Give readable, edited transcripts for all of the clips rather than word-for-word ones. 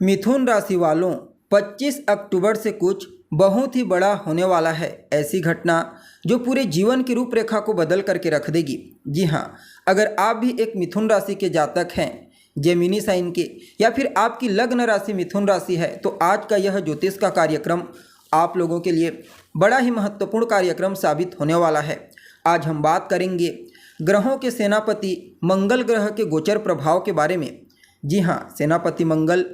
मिथुन राशि वालों 25 अक्टूबर से कुछ बहुत ही बड़ा होने वाला है। ऐसी घटना जो पूरे जीवन की रूपरेखा को बदल करके रख देगी। जी हाँ, अगर आप भी एक मिथुन राशि के जातक हैं, जेमिनी साइन के, या फिर आपकी लग्न राशि मिथुन राशि है, तो आज का यह ज्योतिष का कार्यक्रम आप लोगों के लिए बड़ा ही महत्वपूर्ण कार्यक्रम साबित होने वाला है। आज हम बात करेंगे ग्रहों के सेनापति मंगल ग्रह के गोचर प्रभाव के बारे में। जी हाँ, सेनापति मंगल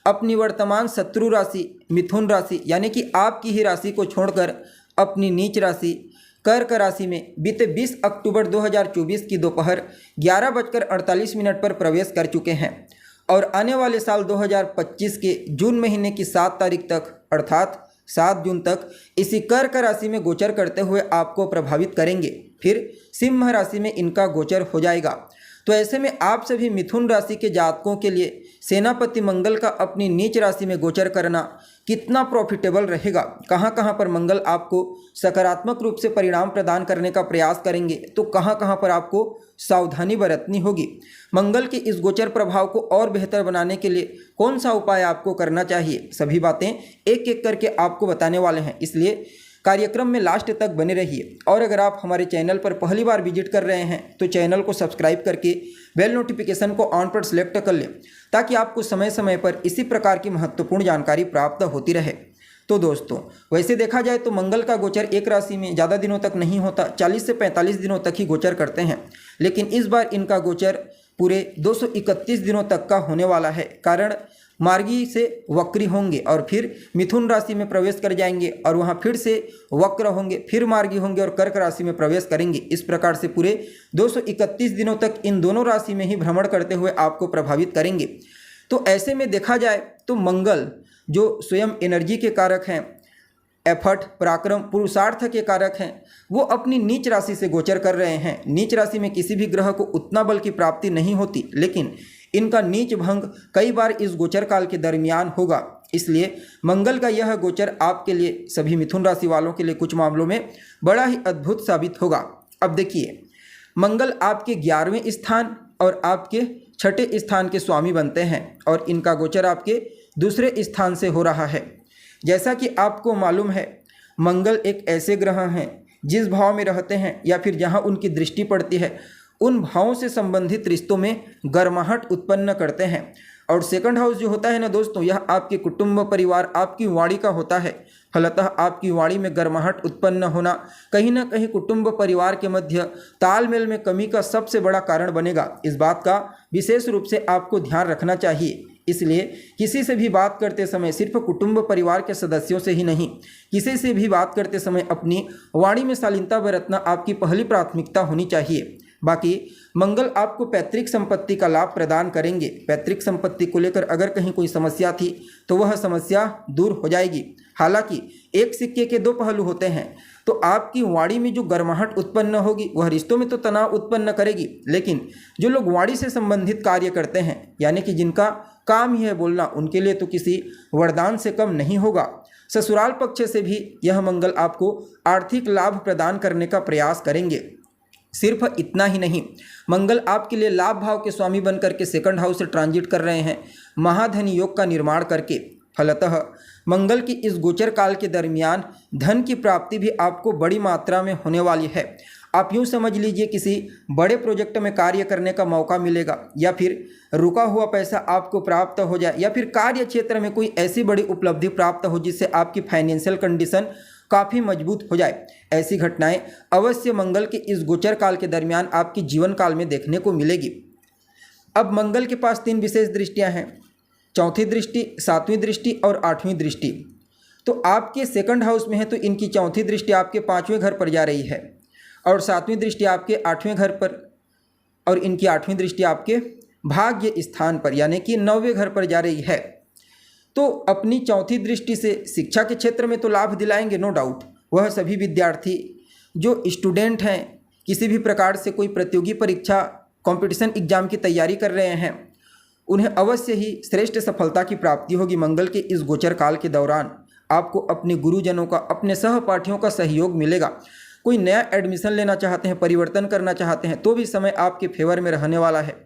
अपनी वर्तमान शत्रु राशि मिथुन राशि यानी कि आपकी ही राशि को छोड़कर अपनी नीच राशि कर्क राशि में बीते 20 अक्टूबर 2024 की दोपहर 11:48 पर प्रवेश कर चुके हैं और आने वाले साल 2025 के जून महीने की 7 तारीख तक अर्थात 7 जून तक इसी कर्क राशि में गोचर करते हुए आपको प्रभावित करेंगे। फिर सिंह राशि में इनका गोचर हो जाएगा। तो ऐसे में आप सभी मिथुन राशि के जातकों के लिए सेनापति मंगल का अपनी नीच राशि में गोचर करना कितना प्रॉफिटेबल रहेगा, कहाँ कहाँ पर मंगल आपको सकारात्मक रूप से परिणाम प्रदान करने का प्रयास करेंगे, तो कहाँ कहाँ पर आपको सावधानी बरतनी होगी। मंगल के इस गोचर प्रभाव को और बेहतर बनाने के लिए कौन सा उपाय आपको करना चाहिए, सभी बातें एक एक करके आपको बताने वाले हैं। इसलिए कार्यक्रम में लास्ट तक बने रहिए। और अगर आप हमारे चैनल पर पहली बार विजिट कर रहे हैं तो चैनल को सब्सक्राइब करके बेल नोटिफिकेशन को ऑन पर सेलेक्ट कर लें, ताकि आपको समय समय पर इसी प्रकार की महत्वपूर्ण जानकारी प्राप्त होती रहे। तो दोस्तों, वैसे देखा जाए तो मंगल का गोचर एक राशि में ज़्यादा दिनों तक नहीं होता, 40 से 45 दिनों तक ही गोचर करते हैं। लेकिन इस बार इनका गोचर पूरे 231 दिनों तक का होने वाला है। कारण मार्गी से वक्री होंगे और फिर मिथुन राशि में प्रवेश कर जाएंगे और वहां फिर से वक्र होंगे, फिर मार्गी होंगे और कर्क राशि में प्रवेश करेंगे। इस प्रकार से पूरे 231 दिनों तक इन दोनों राशि में ही भ्रमण करते हुए आपको प्रभावित करेंगे। तो ऐसे में देखा जाए तो मंगल जो स्वयं एनर्जी के कारक हैं, एफर्ट, पराक्रम, पुरुषार्थ के कारक हैं, वो अपनी नीच राशि से गोचर कर रहे हैं। नीच राशि में किसी भी ग्रह को उतना बल की प्राप्ति नहीं होती, लेकिन इनका नीच भंग कई बार इस गोचर काल के दरमियान होगा। इसलिए मंगल का यह गोचर आपके लिए, सभी मिथुन राशि वालों के लिए कुछ मामलों में बड़ा ही अद्भुत साबित होगा। अब देखिए, मंगल आपके 11वें स्थान और आपके 6ठे स्थान के स्वामी बनते हैं और इनका गोचर आपके दूसरे स्थान से हो रहा है। जैसा कि आपको मालूम है, मंगल एक ऐसे ग्रह हैं जिस भाव में रहते हैं या फिर जहां उनकी दृष्टि पड़ती है, उन भावों से संबंधित रिश्तों में गर्माहट उत्पन्न करते हैं। और सेकंड हाउस जो होता है ना दोस्तों, यह आपके कुटुंब, परिवार, आपकी वाणी का होता है। फलतः आपकी वाणी में गर्माहट उत्पन्न होना कहीं ना कहीं कुटुंब परिवार के मध्य तालमेल में कमी का सबसे बड़ा कारण बनेगा। इस बात का विशेष रूप से आपको ध्यान रखना चाहिए। इसलिए किसी से भी बात करते समय सिर्फ कुटुंब परिवार के सदस्यों से ही नहीं, किसी से भी बात करते समय अपनी वाणी में शालीनता बरतना आपकी पहली प्राथमिकता होनी चाहिए। बाकी मंगल आपको पैतृक संपत्ति का लाभ प्रदान करेंगे। पैतृक संपत्ति को लेकर अगर कहीं कोई समस्या थी तो वह समस्या दूर हो जाएगी। हालांकि एक सिक्के के दो पहलू होते हैं, तो आपकी वाणी में जो गर्माहट उत्पन्न होगी वह रिश्तों में तो तनाव उत्पन्न करेगी, लेकिन जो लोग वाणी से संबंधित कार्य करते हैं, यानी कि जिनका काम ही है बोलना, उनके लिए तो किसी वरदान से कम नहीं होगा। ससुराल पक्ष से भी यह मंगल आपको आर्थिक लाभ प्रदान करने का प्रयास करेंगे। सिर्फ इतना ही नहीं, मंगल आपके लिए लाभ भाव के स्वामी बनकर के सेकंड हाउस से ट्रांजिट कर रहे हैं, महाधनी योग का निर्माण करके। फलतः मंगल की इस गोचर काल के दरमियान धन की प्राप्ति भी आपको बड़ी मात्रा में होने वाली है। आप यूँ समझ लीजिए, किसी बड़े प्रोजेक्ट में कार्य करने का मौका मिलेगा, या फिर रुका हुआ पैसा आपको प्राप्त हो जाए, या फिर कार्य क्षेत्र में कोई ऐसी बड़ी उपलब्धि प्राप्त हो जिससे आपकी फाइनेंशियल कंडीशन काफ़ी मजबूत हो जाए। ऐसी घटनाएं अवश्य मंगल के इस गोचर काल के दरमियान आपके जीवन काल में देखने को मिलेगी। अब मंगल के पास 3 विशेष दृष्टियां हैं, चौथी दृष्टि, 7वीं दृष्टि और 8वीं दृष्टि। तो आपके सेकंड हाउस में है तो इनकी चौथी दृष्टि आपके 5वें घर पर जा रही है और 7वीं दृष्टि आपके 8वें घर पर और इनकी 8वीं दृष्टि आपके भाग्य स्थान पर यानी कि 9वें घर पर जा रही है। तो अपनी चौथी दृष्टि से शिक्षा के क्षेत्र में तो लाभ दिलाएंगे, नो डाउट। वह सभी विद्यार्थी जो स्टूडेंट हैं, किसी भी प्रकार से कोई प्रतियोगी परीक्षा, कंपटीशन एग्जाम की तैयारी कर रहे हैं, उन्हें अवश्य ही श्रेष्ठ सफलता की प्राप्ति होगी। मंगल के इस गोचर काल के दौरान आपको अपने गुरुजनों का, अपने सहपाठियों का सहयोग मिलेगा। कोई नया एडमिशन लेना चाहते हैं, परिवर्तन करना चाहते हैं, तो भी समय आपके फेवर में रहने वाला है।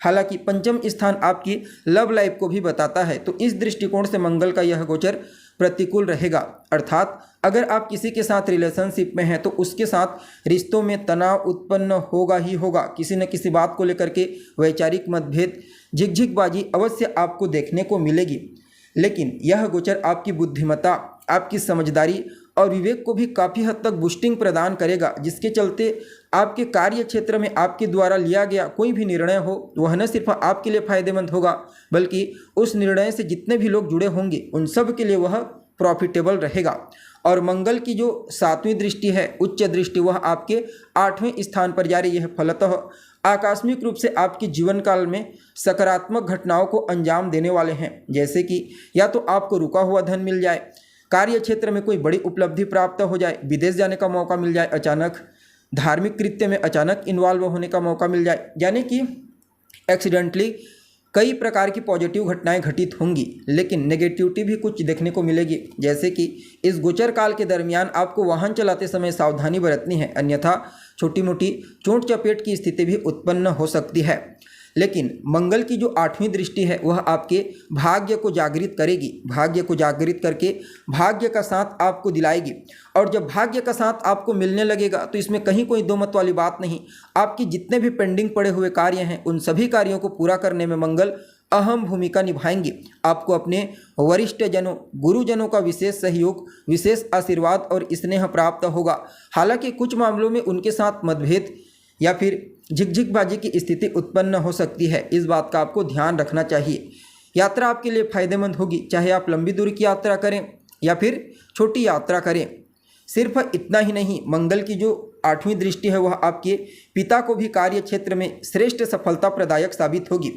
हालांकि पंचम स्थान आपकी लव लाइफ को भी बताता है, तो इस दृष्टिकोण से मंगल का यह गोचर प्रतिकूल रहेगा। अर्थात अगर आप किसी के साथ रिलेशनशिप में हैं तो उसके साथ रिश्तों में तनाव उत्पन्न होगा ही होगा। किसी न किसी बात को लेकर के वैचारिक मतभेद, झिकझिकबाजी अवश्य आपको देखने को मिलेगी। लेकिन यह गोचर आपकी बुद्धिमत्ता, आपकी समझदारी और विवेक को भी काफ़ी हद तक बूस्टिंग प्रदान करेगा, जिसके चलते आपके कार्य क्षेत्र में आपके द्वारा लिया गया कोई भी निर्णय हो वह न सिर्फ आपके लिए फायदेमंद होगा, बल्कि उस निर्णय से जितने भी लोग जुड़े होंगे उन सब के लिए वह प्रॉफिटेबल रहेगा। और मंगल की जो 7वीं दृष्टि है, उच्च दृष्टि, वह आपके 8वें स्थान पर जा रही है। फलतः आकस्मिक रूप से आपके जीवन काल में सकारात्मक घटनाओं को अंजाम देने वाले हैं, जैसे कि या तो आपको रुका हुआ धन मिल जाए, कार्य क्षेत्र में कोई बड़ी उपलब्धि प्राप्त हो जाए, विदेश जाने का मौका मिल जाए, अचानक धार्मिक कृत्य में अचानक इन्वॉल्व होने का मौका मिल जाए, यानी कि एक्सीडेंटली कई प्रकार की पॉजिटिव घटनाएं घटित होंगी। लेकिन नेगेटिविटी भी कुछ देखने को मिलेगी, जैसे कि इस गोचर काल के दरमियान आपको वाहन चलाते समय सावधानी बरतनी है, अन्यथा छोटी मोटी चोट चपेट की स्थिति भी उत्पन्न हो सकती है। लेकिन मंगल की जो 8वीं दृष्टि है वह आपके भाग्य को जागृत करेगी। भाग्य को जागृत करके भाग्य का साथ आपको दिलाएगी, और जब भाग्य का साथ आपको मिलने लगेगा तो इसमें कहीं कोई दो मत वाली बात नहीं। आपकी जितने भी पेंडिंग पड़े हुए कार्य हैं उन सभी कार्यों को पूरा करने में मंगल अहम भूमिका निभाएंगे। आपको अपने वरिष्ठ जनों, गुरुजनों का विशेष सहयोग, विशेष आशीर्वाद और स्नेह प्राप्त होगा। हालांकि कुछ मामलों में उनके साथ मतभेद या फिर झिकझिकबाजी की स्थिति उत्पन्न हो सकती है, इस बात का आपको ध्यान रखना चाहिए। यात्रा आपके लिए फायदेमंद होगी, चाहे आप लंबी दूरी की यात्रा करें या फिर छोटी यात्रा करें। सिर्फ इतना ही नहीं, मंगल की जो 8वीं दृष्टि है वह आपके पिता को भी कार्य क्षेत्र में श्रेष्ठ सफलता प्रदायक साबित होगी।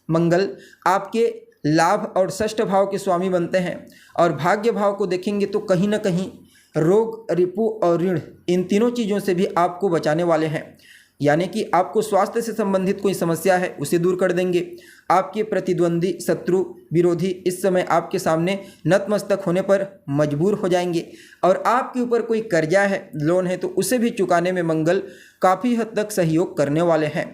मंगल आपके लाभ और षष्ठ भाव के स्वामी बनते हैं, और भाग्य भाव को देखेंगे तो कहीं ना कहीं रोग, रिपु और ऋण, इन तीनों चीज़ों से भी आपको बचाने वाले हैं। यानी कि आपको स्वास्थ्य से संबंधित कोई समस्या है उसे दूर कर देंगे। आपके प्रतिद्वंदी, शत्रु, विरोधी इस समय आपके सामने नतमस्तक होने पर मजबूर हो जाएंगे, और आपके ऊपर कोई कर्जा है, लोन है, तो उसे भी चुकाने में मंगल काफ़ी हद तक सहयोग करने वाले हैं।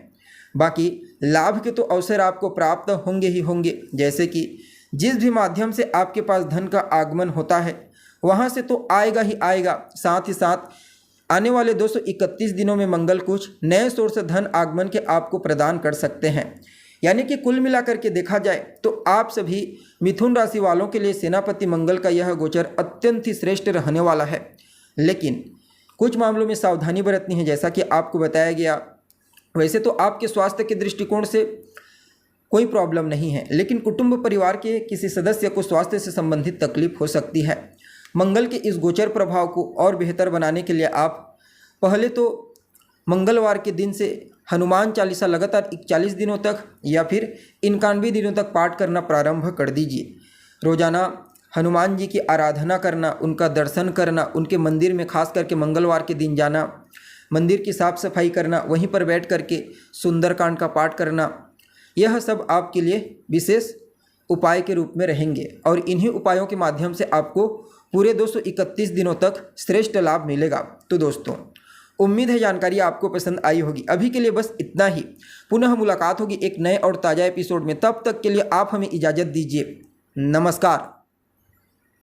बाकी लाभ के तो अवसर आपको प्राप्त होंगे ही होंगे, जैसे कि जिस भी माध्यम से आपके पास धन का आगमन होता है वहाँ से तो आएगा ही आएगा। साथ ही साथ आने वाले 231 दिनों में मंगल कुछ नए सोर्स धन आगमन के आपको प्रदान कर सकते हैं। यानी कि कुल मिलाकर के देखा जाए तो आप सभी मिथुन राशि वालों के लिए सेनापति मंगल का यह गोचर अत्यंत ही श्रेष्ठ रहने वाला है। लेकिन कुछ मामलों में सावधानी बरतनी है, जैसा कि आपको बताया गया। वैसे तो आपके स्वास्थ्य के दृष्टिकोण से कोई प्रॉब्लम नहीं है, लेकिन कुटुंब परिवार के किसी सदस्य को स्वास्थ्य से संबंधित तकलीफ हो सकती है। मंगल के इस गोचर प्रभाव को और बेहतर बनाने के लिए आप पहले तो मंगलवार के दिन से हनुमान चालीसा लगातार 41 दिनों तक या फिर 91 दिनों तक पाठ करना प्रारंभ कर दीजिए। रोजाना हनुमान जी की आराधना करना, उनका दर्शन करना, उनके मंदिर में खास करके मंगलवार के दिन जाना, मंदिर की साफ सफाई करना, वहीं पर बैठ करके सुंदरकांड का पाठ करना, यह सब आपके लिए विशेष उपाय के रूप में रहेंगे, और इन्हीं उपायों के माध्यम से आपको पूरे 231 दिनों तक श्रेष्ठ लाभ मिलेगा। तो दोस्तों, उम्मीद है जानकारी आपको पसंद आई होगी। अभी के लिए बस इतना ही। पुनः मुलाकात होगी एक नए और ताज़ा एपिसोड में। तब तक के लिए आप हमें इजाज़त दीजिए। नमस्कार।